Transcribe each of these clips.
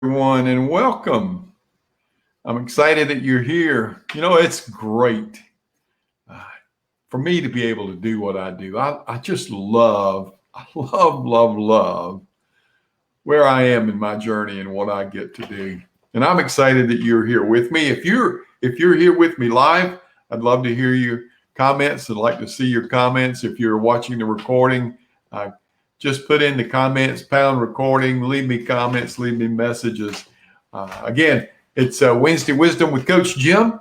Everyone, and welcome. I'm excited that you're here. It's great uh, for me to be able to do what I do. I just love where I am in my journey and what I get to do. And I'm excited that you're here with me. If you're here with me live, I'd love to hear your comments. I'd like to see your comments. If you're watching the recording, uh, just put in the comments, pound recording, leave me comments, leave me messages. Again, it's Wednesday Wisdom with Coach Jim.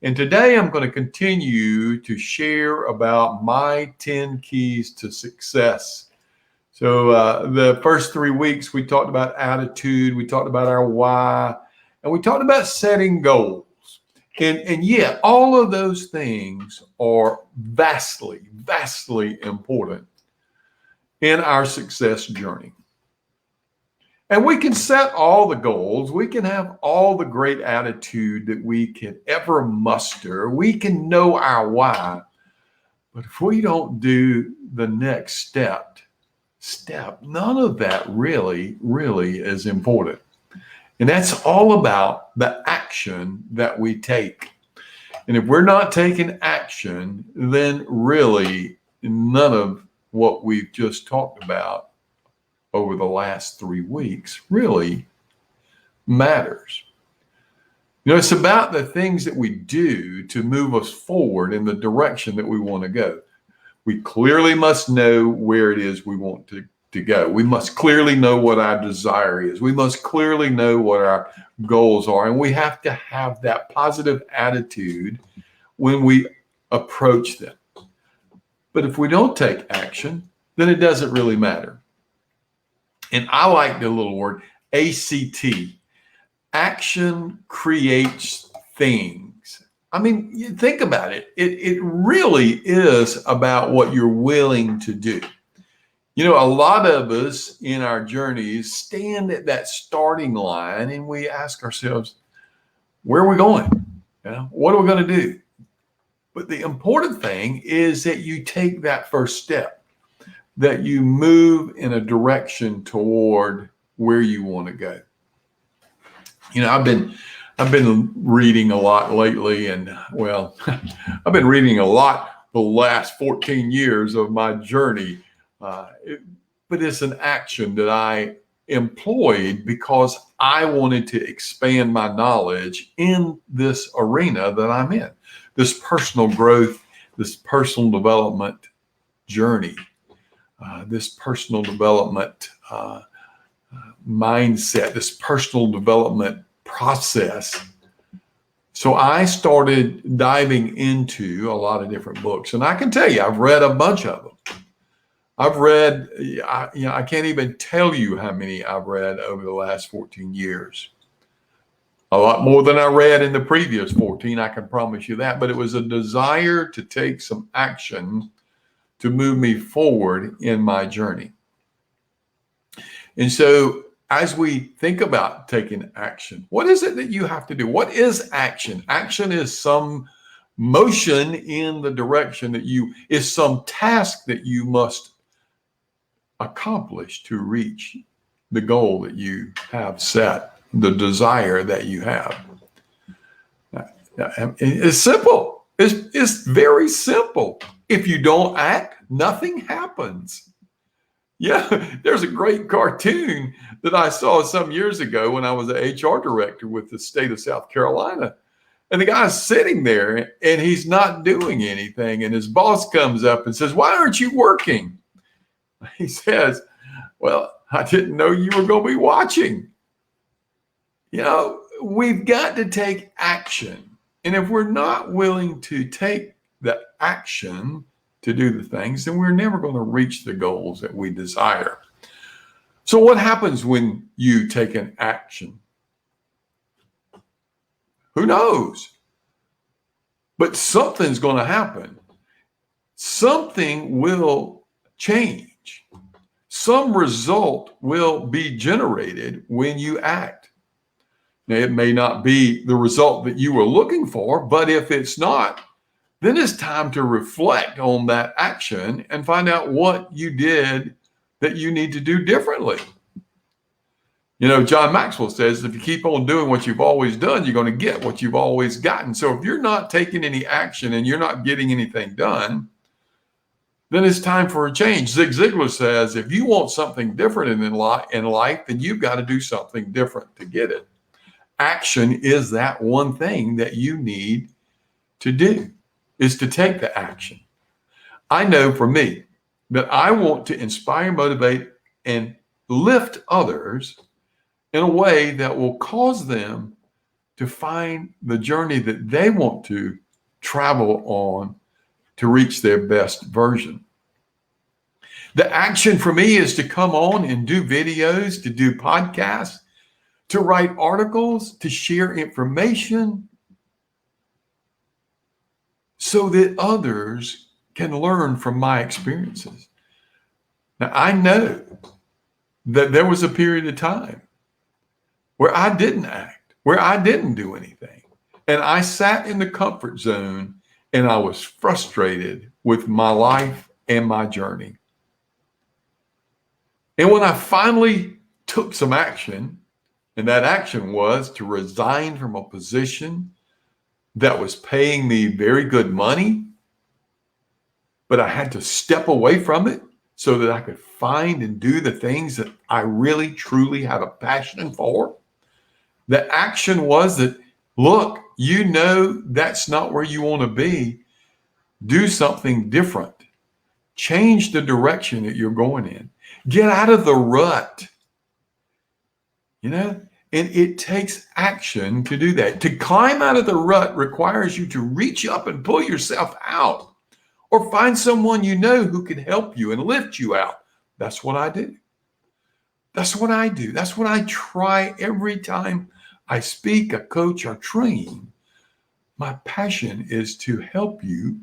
And today I'm going to continue to share about my 10 keys to success. So the first 3 weeks, we talked about attitude, we talked about our why, and we talked about setting goals. And yet, all of those things are vastly important in our success journey. And we can set all the goals. We can have all the great attitude that we can ever muster. We can know our why. But if we don't do the next step, none of that really is important. And that's all about the action that we take. And if we're not taking action, then really none of what we've just talked about over the last 3 weeks really matters. It's about the things that we do to move us forward in the direction that we want to go. We clearly must know where it is we want to go. We must clearly know what our desire is. We must clearly know what our goals are. And we have to have that positive attitude when we approach them. But if we don't take action, then it doesn't really matter. And I like the little word ACT. Action creates things. I mean, you think about it. It really is about what you're willing to do. A lot of us in our journeys stand at that starting line and we ask ourselves, where are we going? What are we going to do? But the important thing is that you take that first step, that you move in a direction toward where you want to go. I've been reading a lot lately, and well, I've been reading a lot the last 14 years of my journey. But it's an action that I employed because I wanted to expand my knowledge in this arena that I'm in, this personal growth, this personal development journey, this personal development mindset, this personal development process. So I started diving into a lot of different books, and I can tell you, I've read a bunch of them. I've read, I can't even tell you how many I've read over the last 14 years. A lot more than I read in the previous 14, I can promise you that. But it was a desire to take some action to move me forward in my journey. And so as we think about taking action, what is it that you have to do? What is action? Action is some motion in the direction that is some task that you must accomplish to reach the goal that you have set, the desire that you have. It's simple. It's very simple. If you don't act, nothing happens. Yeah, there's a great cartoon that I saw some years ago when I was an HR director with the state of South Carolina. And the guy's sitting there and he's not doing anything. And his boss comes up and says, "Why aren't you working?" He says, "Well, I didn't know you were going to be watching." We've got to take action. And if we're not willing to take the action to do the things, then we're never going to reach the goals that we desire. So what happens when you take an action? Who knows? But something's going to happen. Something will change. Some result will be generated when you act. Now, it may not be the result that you were looking for, but if it's not, then it's time to reflect on that action and find out what you did that you need to do differently. You know, John Maxwell says, if you keep on doing what you've always done, you're going to get what you've always gotten. So if you're not taking any action and you're not getting anything done, then it's time for a change. Zig Ziglar says, if you want something different in life, then you've got to do something different to get it. Action is that one thing that you need to do, is to take the action. I know for me that I want to inspire, motivate, and lift others in a way that will cause them to find the journey that they want to travel on to reach their best version. The action for me is to come on and do videos, to do podcasts, to write articles, to share information so that others can learn from my experiences. Now, I know that there was a period of time where I didn't act, where I didn't do anything. And I sat in the comfort zone and I was frustrated with my life and my journey. And when I finally took some action, and that action was to resign from a position that was paying me very good money, but I had to step away from it so that I could find and do the things that I really, truly have a passion for. The action was that, look, you know that's not where you want to be. Do something different. Change the direction that you're going in. Get out of the rut. You know, and it takes action to do that. To climb out of the rut requires you to reach up and pull yourself out, or find someone you know who can help you and lift you out. That's what I do. That's what I do. That's what I try every time I speak, I coach, or train. My passion is to help you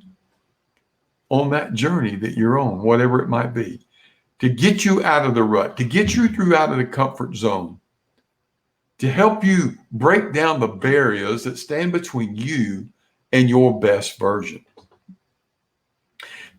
on that journey that you're on, whatever it might be, to get you out of the rut, to get you through out of the comfort zone, to help you break down the barriers that stand between you and your best version.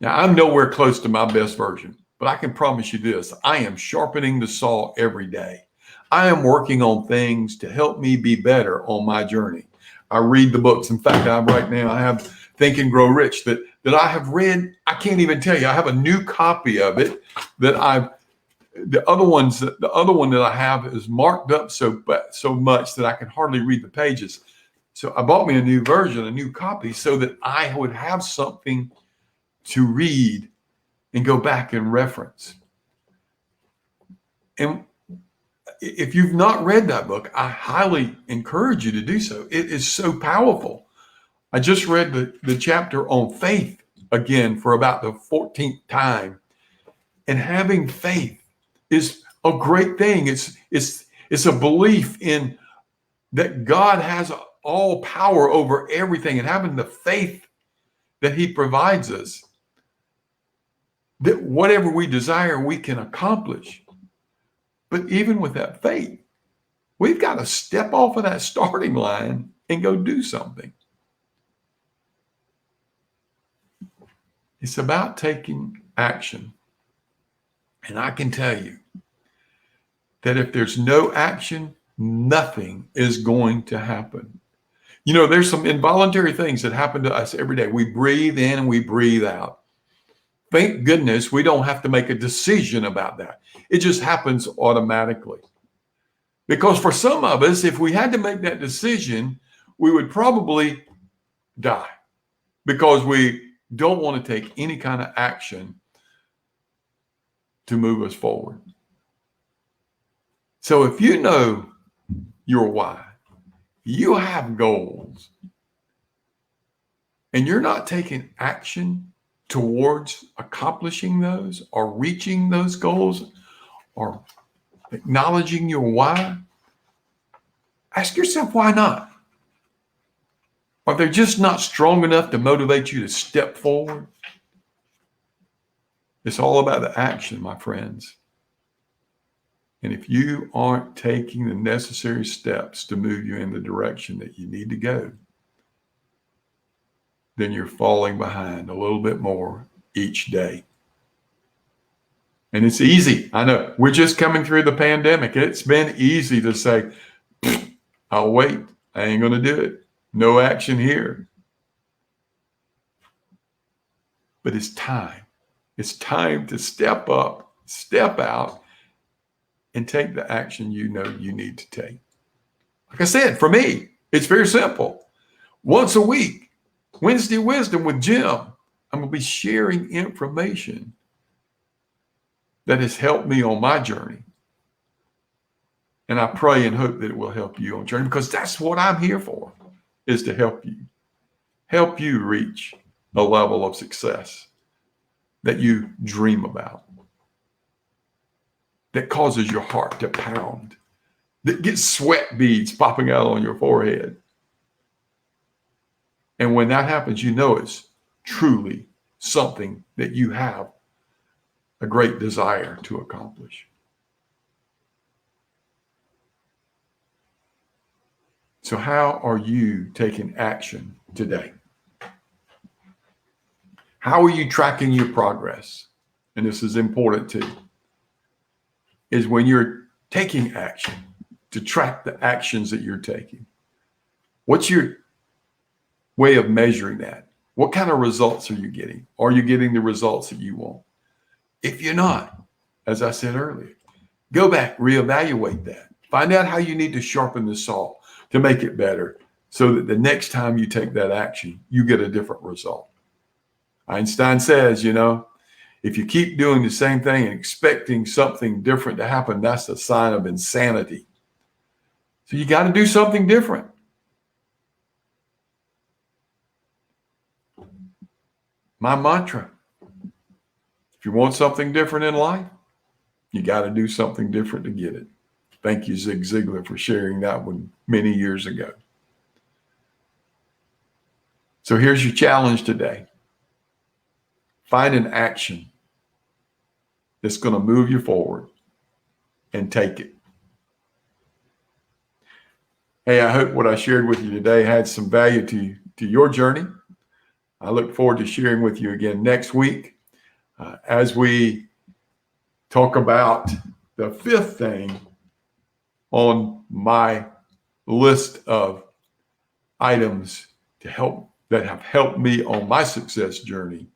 Now, I'm nowhere close to my best version, but I can promise you this: I am sharpening the saw every day. I am working on things to help me be better on my journey. I read the books. In fact, right now I have Think and Grow Rich that I have read. I can't even tell you. I have a new copy of it that the other one that I have is marked up so much that I can hardly read the pages. So I bought me a new version, a new copy, so that I would have something to read and go back and reference. And if you've not read that book, I highly encourage you to do so. It is so powerful. I just read the chapter on faith again for about the 14th time. And having faith is a great thing. It's a belief in that God has all power over everything, and having the faith that He provides us, that whatever we desire, we can accomplish. But even with that faith, we've got to step off of that starting line and go do something. It's about taking action. And I can tell you that if there's no action, nothing is going to happen. You know, there's some involuntary things that happen to us every day. We breathe in and we breathe out. Thank goodness we don't have to make a decision about that. It just happens automatically. Because for some of us, if we had to make that decision, we would probably die, because we don't want to take any kind of action to move us forward. So if you know your why, you have goals, and you're not taking action towards accomplishing those or reaching those goals or acknowledging your why, ask yourself, why not? Are they just not strong enough to motivate you to step forward? It's all about the action, my friends. And if you aren't taking the necessary steps to move you in the direction that you need to go, then you're falling behind a little bit more each day. And it's easy. I know we're just coming through the pandemic. It's been easy to say, I'll wait. I ain't going to do it. No action here. But it's time. It's time to step up, step out, and take the action you know you need to take. Like I said, for me, it's very simple. Once a week, Wednesday Wisdom with Jim, I'm going to be sharing information that has helped me on my journey. And I pray and hope that it will help you on journey, because that's what I'm here for, is to help you reach a level of success that you dream about, that causes your heart to pound, that gets sweat beads popping out on your forehead. And when that happens, you know it's truly something that you have a great desire to accomplish. So how are you taking action today? How are you tracking your progress? And this is important too, is when you're taking action, to track the actions that you're taking. What's your way of measuring that? What kind of results are you getting? Are you getting the results that you want? If you're not, as I said earlier, go back, reevaluate that. Find out how you need to sharpen the saw to make it better, so that the next time you take that action, you get a different result. Einstein says, if you keep doing the same thing and expecting something different to happen, that's a sign of insanity. So you got to do something different. My mantra: if you want something different in life, you got to do something different to get it. Thank you, Zig Ziglar, for sharing that one many years ago. So here's your challenge today. Find an action that's going to move you forward and take it. Hey, I hope what I shared with you today had some value to your journey. I look forward to sharing with you again next week as we talk about the fifth thing on my list of items that have helped me on my success journey.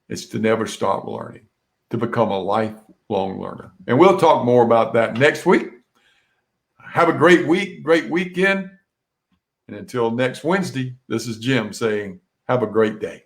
It's to never stop learning, to become a lifelong learner. And we'll talk more about that next week. Have a great week, great weekend. And until next Wednesday, this is Jim saying, have a great day.